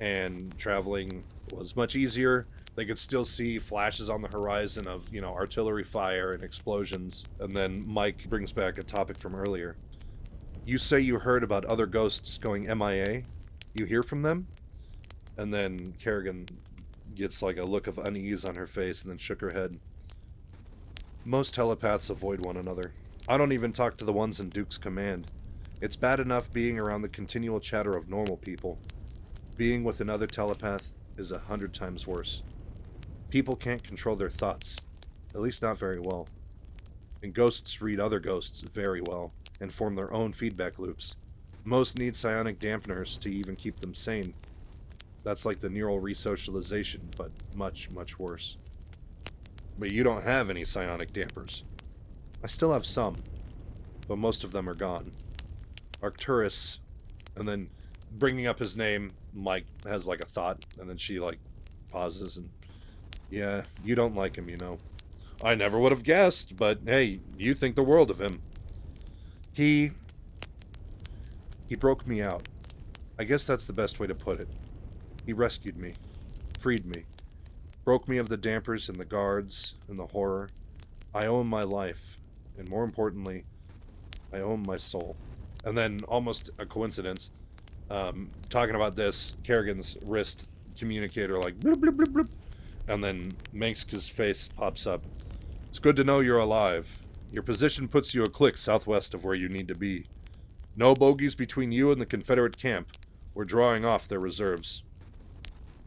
and traveling was much easier. They could still see flashes on the horizon of, artillery fire and explosions. And then Mike brings back a topic from earlier. "You say you heard about other ghosts going MIA? You hear from them?" And then Kerrigan gets like a look of unease on her face and then shook her head. "Most telepaths avoid one another. I don't even talk to the ones in Duke's command. It's bad enough being around the continual chatter of normal people. Being with another telepath is 100 times worse. People can't control their thoughts, at least not very well. And ghosts read other ghosts very well, and form their own feedback loops. Most need psionic dampeners to even keep them sane. That's like the neural resocialization, but much, much worse." "But you don't have any psionic dampers." "I still have some, but most of them are gone. Arcturus," and then bringing up his name, Mike has like a thought, and then she like pauses and, "Yeah, you don't like him, I never would have guessed, but hey, you think the world of him." He broke me out. I guess that's the best way to put it. He rescued me, freed me, broke me of the dampers and the guards and the horror. I owe him my life, and more importantly, I owe him my soul." And then, almost a coincidence, talking about this, Kerrigan's wrist communicator like bloop, bloop, bloop, bloop. And then Manx's face pops up. "It's good to know you're alive. Your position puts you a click southwest of where you need to be. No bogeys between you and the Confederate camp. We're drawing off their reserves.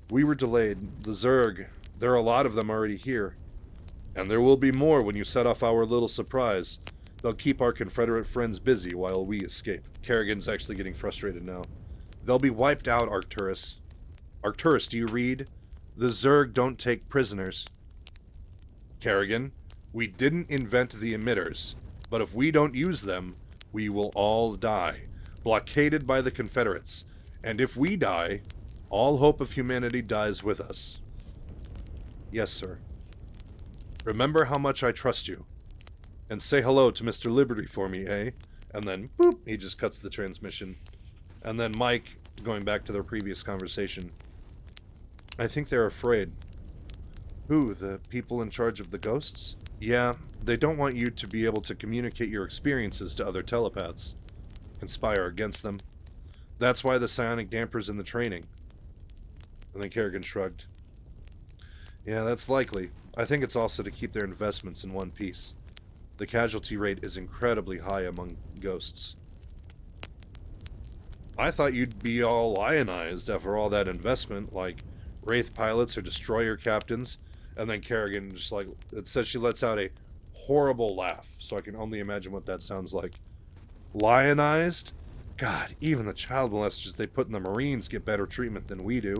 We were delayed. The Zerg, there are a lot of them already here. And there will be more when you set off our little surprise. They'll keep our Confederate friends busy while we escape. Kerrigan's actually getting frustrated now. They'll be wiped out, Arcturus. Arcturus, do you read? The Zerg don't take prisoners. Kerrigan, we didn't invent the emitters, but if we don't use them, we will all die, blockaded by the Confederates. And if we die, all hope of humanity dies with us. Yes, sir. Remember how much I trust you. And say hello to Mr. Liberty for me, eh? And then, boop, he just cuts the transmission. And then Mike, going back to their previous conversation, I think they're afraid. Who, the people in charge of the ghosts? Yeah, they don't want you to be able to communicate your experiences to other telepaths. Conspire against them. That's why the psionic damper's in the training. And then Kerrigan shrugged. Yeah, that's likely. I think it's also to keep their investments in one piece. The casualty rate is incredibly high among ghosts. I thought you'd be all lionized after all that investment, like Wraith pilots or destroyer captains. And then Kerrigan just like, it says she lets out a horrible laugh, so I can only imagine what that sounds like. Lionized? God, even the child molesters they put in the Marines get better treatment than we do.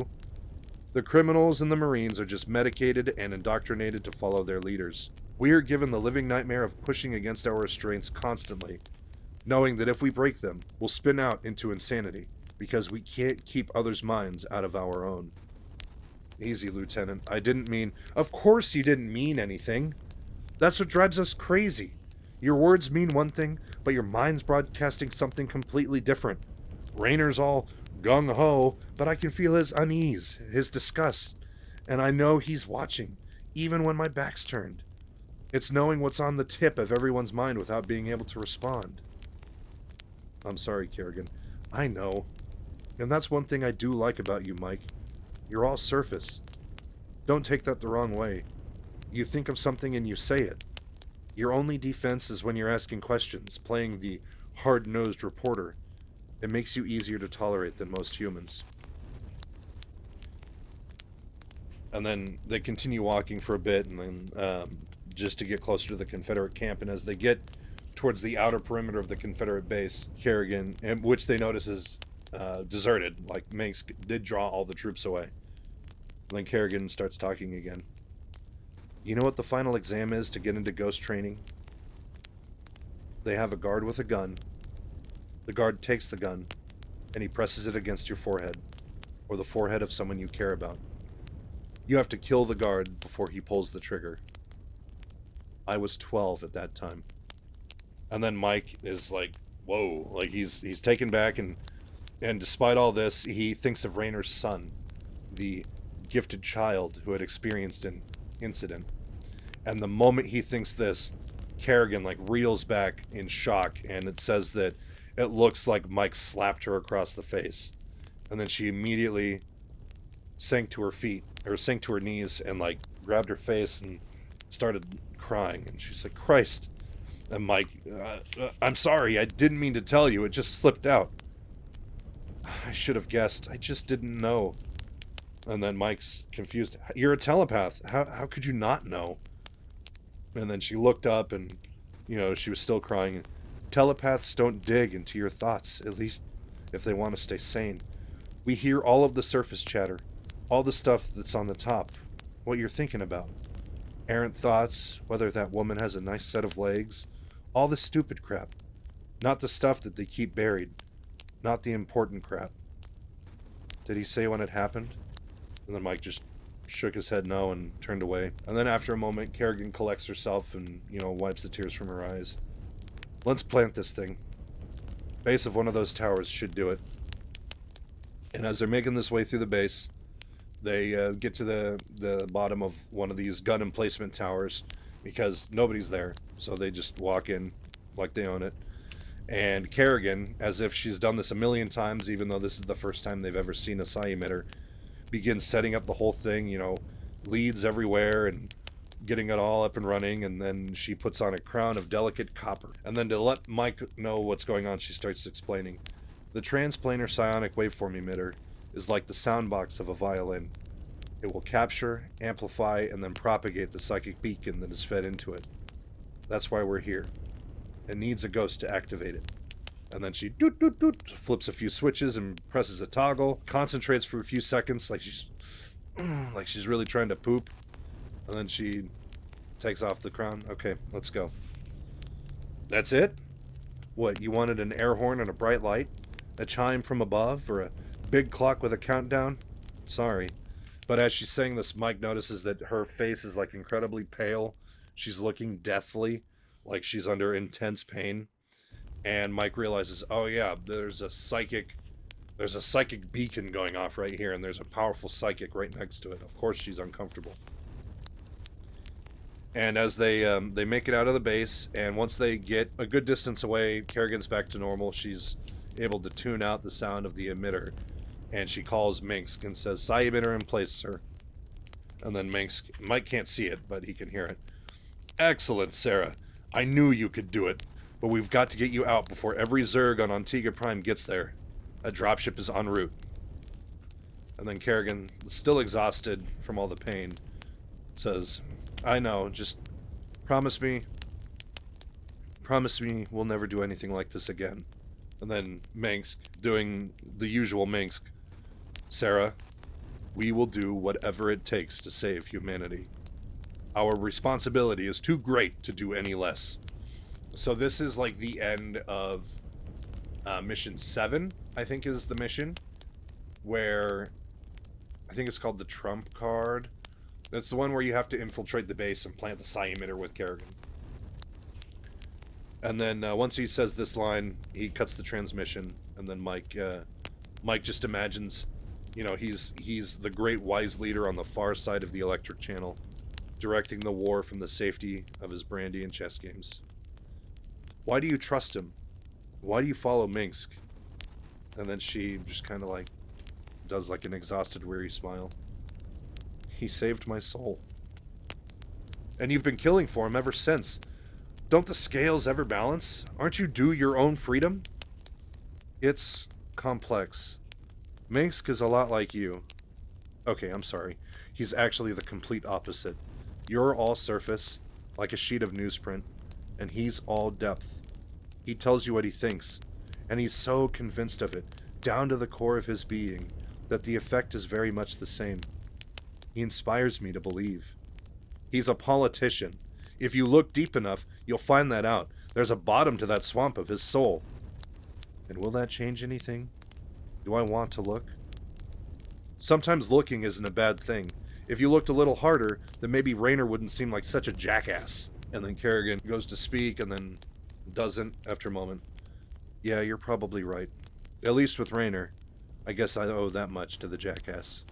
The criminals in the Marines are just medicated and indoctrinated to follow their leaders. We are given the living nightmare of pushing against our restraints constantly, knowing that if we break them, we'll spin out into insanity, because we can't keep others' minds out of our own. Easy, Lieutenant. I didn't mean... Of course you didn't mean anything. That's what drives us crazy. Your words mean one thing, but your mind's broadcasting something completely different. Raynor's all gung-ho, but I can feel his unease, his disgust, and I know he's watching, even when my back's turned. It's knowing what's on the tip of everyone's mind without being able to respond. I'm sorry, Kerrigan. I know. And that's one thing I do like about you, Mike. You're all surface. Don't take that the wrong way. You think of something and you say it. Your only defense is when you're asking questions, playing the hard-nosed reporter. It makes you easier to tolerate than most humans. And then they continue walking for a bit, and then just to get closer to the Confederate camp. And as they get towards the outer perimeter of the Confederate base, Kerrigan, which they notice is deserted, like Manx did draw all the troops away. And then Kerrigan starts talking again. You know what the final exam is to get into ghost training? They have a guard with a gun. The guard takes the gun, and he presses it against your forehead, or the forehead of someone you care about. You have to kill the guard before he pulls the trigger. I was 12 at that time. And then Mike is like, whoa, like he's taken back, and despite all this, he thinks of Raynor's son, the gifted child who had experienced an incident. And the moment he thinks this, Kerrigan like reels back in shock, and it says that it looks like Mike slapped her across the face. And then she immediately sank to her feet, or sank to her knees, and like grabbed her face and started crying. And she's like, Christ. And Mike, I'm sorry, I didn't mean to tell you, it just slipped out. I should have guessed, I just didn't know. And then Mike's confused. You're a telepath, how could you not know? And then she looked up, and, you know, she was still crying. Telepaths don't dig into your thoughts, at least if they want to stay sane. We hear all of the surface chatter, all the stuff that's on the top, what you're thinking about. Errant thoughts, whether that woman has a nice set of legs, all the stupid crap. Not the stuff that they keep buried, not the important crap. Did he say when it happened? And then Mike just shook his head no and turned away. And then after a moment, Kerrigan collects herself and, you know, wipes the tears from her eyes. Let's plant this thing. Base of one of those towers should do it. And as they're making this way through the base, they get to the bottom of one of these gun emplacement towers, because nobody's there. So they just walk in like they own it. And Kerrigan, as if she's done this a million times, even though this is the first time they've ever seen a psi emitter, begins setting up the whole thing, you know, leads everywhere and getting it all up and running. And then she puts on a crown of delicate copper. And then to let Mike know what's going on, she starts explaining. The transplanar psionic waveform emitter is like the soundbox of a violin. It will capture, amplify, and then propagate the psychic beacon that is fed into it. That's why we're here. It needs a ghost to activate it. And then she doot doot doot flips a few switches and presses a toggle, concentrates for a few seconds like she's really trying to poop. And then she takes off the crown. Okay, let's go. That's it? What, you wanted an air horn and a bright light? A chime from above? Or a big clock with a countdown? Sorry. But as she's saying this, Mike notices that her face is like incredibly pale. She's looking deathly, like she's under intense pain. And Mike realizes, oh yeah, there's a psychic beacon going off right here, and there's a powerful psychic right next to it. Of course she's uncomfortable. And as they make it out of the base, and once they get a good distance away, Kerrigan's back to normal. She's able to tune out the sound of the emitter. And she calls Minsk and says, "Psi emitter in place, sir." And then Mike can't see it, but he can hear it. "Excellent, Sarah. I knew you could do it. But we've got to get you out before every Zerg on Antiga Prime gets there. A dropship is en route." And then Kerrigan, still exhausted from all the pain, says, "I know, just promise me we'll never do anything like this again." And then Minsk, doing the usual Minsk, "Sarah, we will do whatever it takes to save humanity. Our responsibility is too great to do any less." So this is like the end of mission 7, I think is the mission, where I think it's called the Trump card. That's the one where you have to infiltrate the base and plant the psi emitter with Kerrigan. And then once he says this line, he cuts the transmission, and then Mike just imagines, you know, he's the great wise leader on the far side of the electric channel, directing the war from the safety of his brandy and chess games. "Why do you trust him? Why do you follow Minsk?" And then she just kind of like does like an exhausted, weary smile. "He saved my soul. And you've been killing for him ever since. Don't the scales ever balance? Aren't you due your own freedom?" "It's complex. Minsk is a lot like you." Okay, I'm sorry. He's actually the complete opposite. You're all surface, like a sheet of newsprint, and he's all depth. He tells you what he thinks, and he's so convinced of it, down to the core of his being, that the effect is very much the same. He inspires me to believe. He's a politician. If you look deep enough, you'll find that out. There's a bottom to that swamp of his soul. And will that change anything? Do I want to look? Sometimes looking isn't a bad thing. If you looked a little harder, then maybe Raynor wouldn't seem like such a jackass. And then Kerrigan goes to speak and then doesn't after a moment. "Yeah, you're probably right. At least with Raynor. I guess I owe that much to the jackass."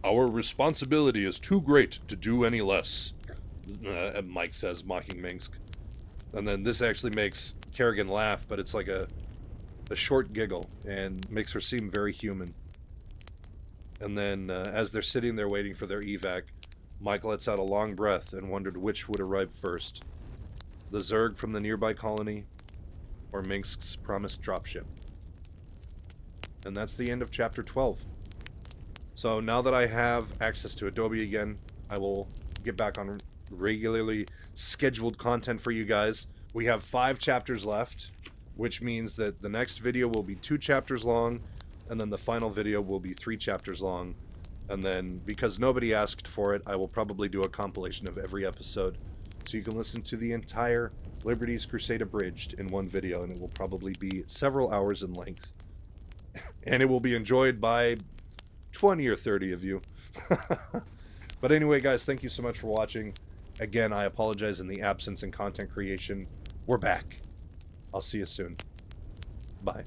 "Our responsibility is too great to do any less," Mike says, mocking Minsk. And then this actually makes Kerrigan laugh, but it's like a short giggle, and makes her seem very human. And then, as they're sitting there waiting for their evac, Mike lets out a long breath and wondered which would arrive first. The Zerg from the nearby colony, or Minsk's promised dropship. And that's the end of Chapter 12. So now that I have access to Adobe again, I will get back on regularly scheduled content for you guys. We have 5 chapters left, which means that the next video will be 2 chapters long, and then the final video will be 3 chapters long. And then, because nobody asked for it, I will probably do a compilation of every episode, so you can listen to the entire Liberty's Crusade Abridged in one video, and it will probably be several hours in length. And it will be enjoyed by 20 or 30 of you. But anyway, guys, thank you so much for watching. Again, I apologize in the absence in content creation. We're back. I'll see you soon. Bye.